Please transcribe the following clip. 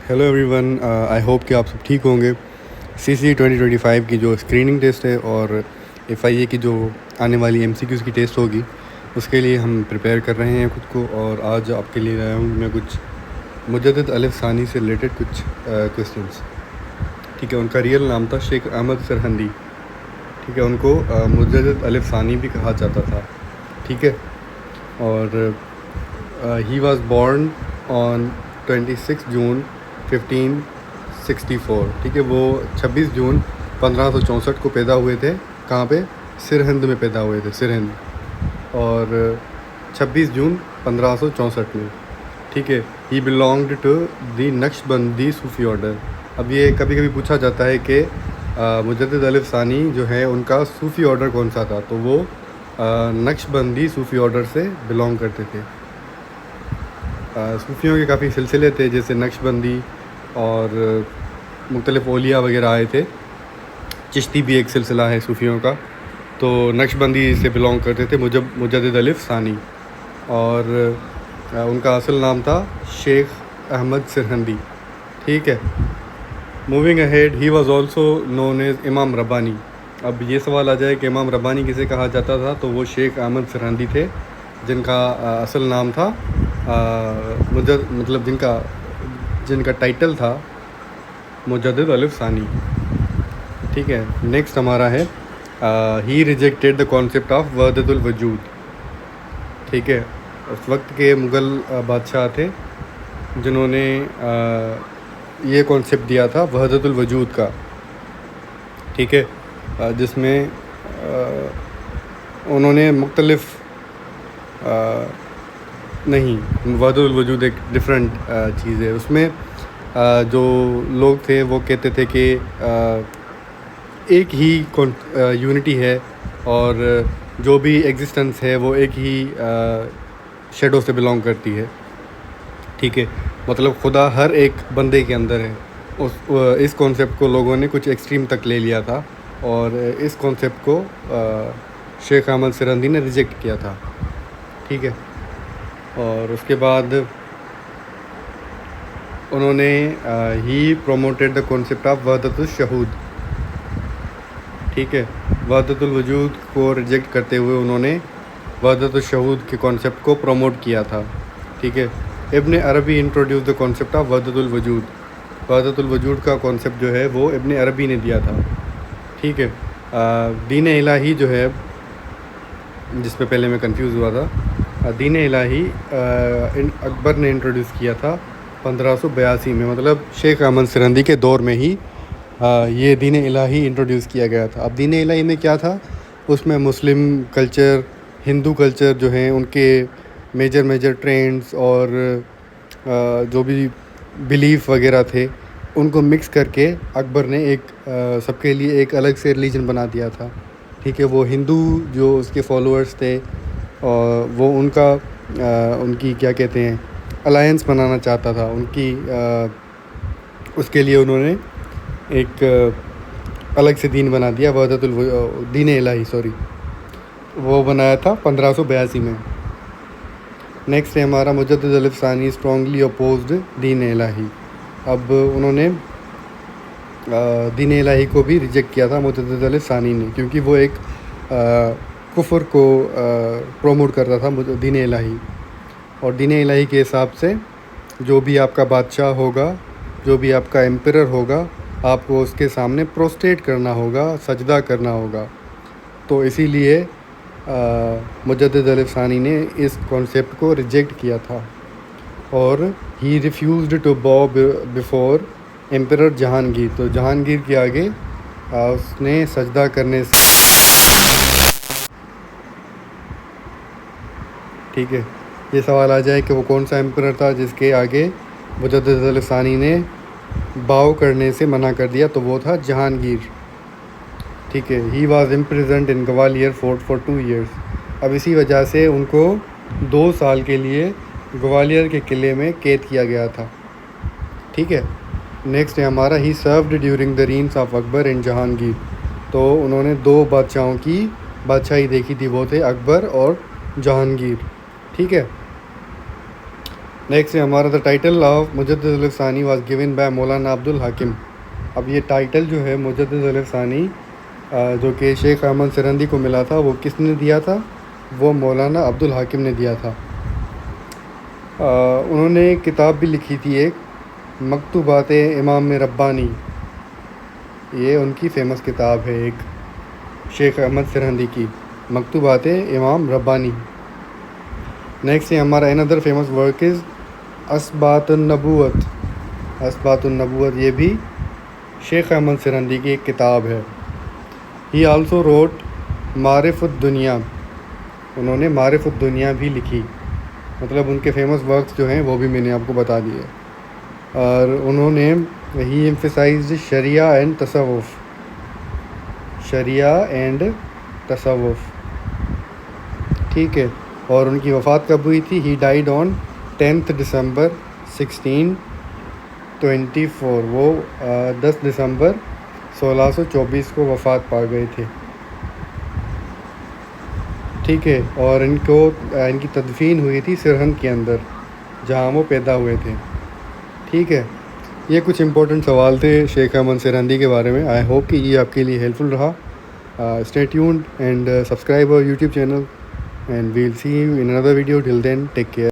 Hello everyone, I hope कि आप सब ठीक होंगे। सीसी 2025 की जो स्क्रीनिंग टेस्ट है और एफआईए की जो आने वाली एमसीक्यूज़ की टेस्ट होगी, उसके लिए हम प्रिपेयर कर रहे हैं खुद को। और आज आपके लिए लाया हूँ मैं कुछ मुजद्दिद अलिफ सानी से रिलेटेड कुछ क्वेश्चंस। ठीक है, उनका रियल नाम था शेख अहमद सरहंदी। ठीक है, उनको मुजद्दिद अलिफ सानी भी कहा जाता था। ठीक है, और ही वाज बोर्न ऑन 26 जून 1564। ठीक है, वो 26 जून 1564 को पैदा हुए थे। कहाँ पे? सिरहिंद में पैदा हुए थे, सिरहिंद। और 26 जून 1564 में। ठीक है, he belonged to the Naqshbandi Sufi order. अब ये कभी कभी पूछा जाता है कि मुजद्दिद अलिफ सानी जो है उनका सूफ़ी ऑर्डर कौन सा था, तो वो नक्शबंदी सूफ़ी ऑर्डर से बिलोंग करते थे। सूफ़ियों के काफ़ी सिलसिले थे, जैसे नक्शबंदी और मुख्तलिफ़ औलिया वगैरह आए थे। चिश्ती भी एक सिलसिला है सूफ़ियों का, तो नक्शबंदी से बिलोंग करते थे मुजद्दिद अलिफ सानी। और उनका असल नाम था शेख अहमद सरहंदी। ठीक है, moving ahead, he was also known as Imam Rabbani. अब ये सवाल आ जाए कि इमाम रब्बानी किसे कहा जाता था, तो वो शेख अहमद सरहंदी थे, जिनका असल नाम था मतलब जिनका टाइटल था मुजद्दिद अलिफ सानी। ठीक है, नेक्स्ट हमारा है ही रिजेक्टेड द कॉन्सेप्ट ऑफ वहदतुल वजूद। ठीक है, उस वक्त के मुग़ल बादशाह थे जिन्होंने ये कॉन्सेप्ट दिया था वहदतुल वजूद का। ठीक है, जिसमें उन्होंने मुख्तलिफ़ नहीं, वहदतुल वजूद एक डिफरेंट चीज़ है। उसमें जो लोग थे वो कहते थे कि एक ही यूनिटी है, और जो भी एग्जिस्टेंस है वो एक ही शेडो से बिलोंग करती है। ठीक है, मतलब खुदा हर एक बंदे के अंदर है। इस कॉन्सेप्ट को लोगों ने कुछ एक्सट्रीम तक ले लिया था, और इस कॉन्सेप्ट को शेख अहमद सरहंदी ने रिजेक्ट किया था। ठीक है, और उसके बाद उन्होंने ही promoted the concept of वहदतुल Shahood. ठीक है, वहदतुल वजूद को रिजेक्ट करते हुए उन्होंने वहदतुल शहूद के कॉन्सेप्ट को प्रमोट किया था। ठीक है, इब्न अरबी इंट्रोड्यूस द कॉन्सेप्ट ऑफ वहदतुल वजूद। वहदतुल वजूद का कॉन्सेप्ट जो है वो इब्न अरबी ने दिया था। ठीक है, दीन इलाही जो है, जिस पे पहले मैं कंफ्यूज हुआ था, दीन इलाही अकबर ने इंट्रोड्यूस किया था 1582 में, मतलब शेख अहमद सरहंदी के दौर में ही ये दीन इलाही इंट्रोड्यूस किया गया था। अब दीन इलाही में क्या था, उसमें मुस्लिम कल्चर, हिंदू कल्चर जो हैं उनके मेजर ट्रेंड्स और जो भी बिलीफ वगैरह थे उनको मिक्स करके अकबर ने एक सबके लिए एक अलग से रिलीजन बना दिया था। ठीक है, वो हिंदू जो उसके फॉलोअर्स थे और वो उनकी क्या कहते हैं, अलायंस बनाना चाहता था उनकी। उसके लिए उन्होंने एक अलग से दीन बना दिया, दीन इलाही, वो बनाया था 1582 में। नेक्स्ट है हमारा मुजद्दिद अलिफ सानी स्ट्रॉन्गली अपोज्ड दीन इलाही। अब उन्होंने दीन इलाही को भी रिजेक्ट किया था मुजद्दिद अलिफ सानी ने, क्योंकि वो एक कुफर को प्रोमोट कर रहा था दीन इलाही। और दीन इलाही के हिसाब से जो भी आपका बादशाह होगा, जो भी आपका एम्परर होगा, आपको उसके सामने प्रोस्ट्रेट करना होगा, सजदा करना होगा। तो इसीलिए मुजद्दिद अलिफ सानी ने इस कॉन्सेप्ट को रिजेक्ट किया था, और ही रिफ्यूज़्ड टू बॉ बिफोर एम्परर जहांगीर। तो जहांगीर के आगे उसने सजदा करने से, ठीक है, ये सवाल आ जाए कि वो कौन सा एम्परर था जिसके आगे मुजद्दिद अलिफ सानी ने बाव करने से मना कर दिया, तो वो था जहांगीर। ठीक है, he was imprisoned in Gwalior fort for 2 years। अब इसी वजह से उनको 2 साल के लिए ग्वालियर के किले में कैद किया गया था। ठीक है, नेक्स्ट है हमारा ही served during the reigns of Akbar and Jahangir. तो उन्होंने 2 बादशाहों की बादशाही देखी थी, वो थे अकबर और जहांगीर। ठीक है, नेक्स्ट है हमारा the title of Mujaddid Alf Sani was given by Maulana Abdul हाकिम। अब ये टाइटल जो है मुजद्दिद अल-अफ़सानी जो कि शेख अहमद सिरंदी को मिला था, वो किसने दिया था? वो मौलाना अब्दुल हाकिम ने दिया था। उन्होंने एक किताब भी लिखी थी, एक मकतूबात इमाम रब्बानी। ये उनकी फ़ेमस किताब है, एक शेख अहमद सिरंदी की, मकतूबात इमाम रब्बानी। नेक्स्ट है हमारा another famous work is Isbatun Nubuwwat. Isbatun Nubuwwat ये भी शेख अहमद सिरंदी की एक किताब है। He also wrote Maarifud Duniya. उन्होंने मारिफुद्दुनिया भी लिखी। मतलब उनके फेमस वर्क्स जो हैं वो भी मैंने आपको बता दिए। और उन्होंने ही emphasised Shariah and तसव्वुफ़। Shariah and तसव्वुफ़, ठीक है। और उनकी वफ़ात कब हुई थी? ही डाइड ऑन 10 दिसंबर 1624। वो 10 दिसंबर 1624 को वफ़ात पा गए थे, ठीक है। और इनकी तदफीन हुई थी सिरहिंद के अंदर, जहाँ वो पैदा हुए थे, ठीक है। ये कुछ इंपॉर्टेंट सवाल थे शेख अहमद सिरंदी के बारे में। आई होप कि ये आपके लिए हेल्पफुल रहा। Stay tuned and subscribe our YouTube channel and we'll see you in another video. Till then, take care.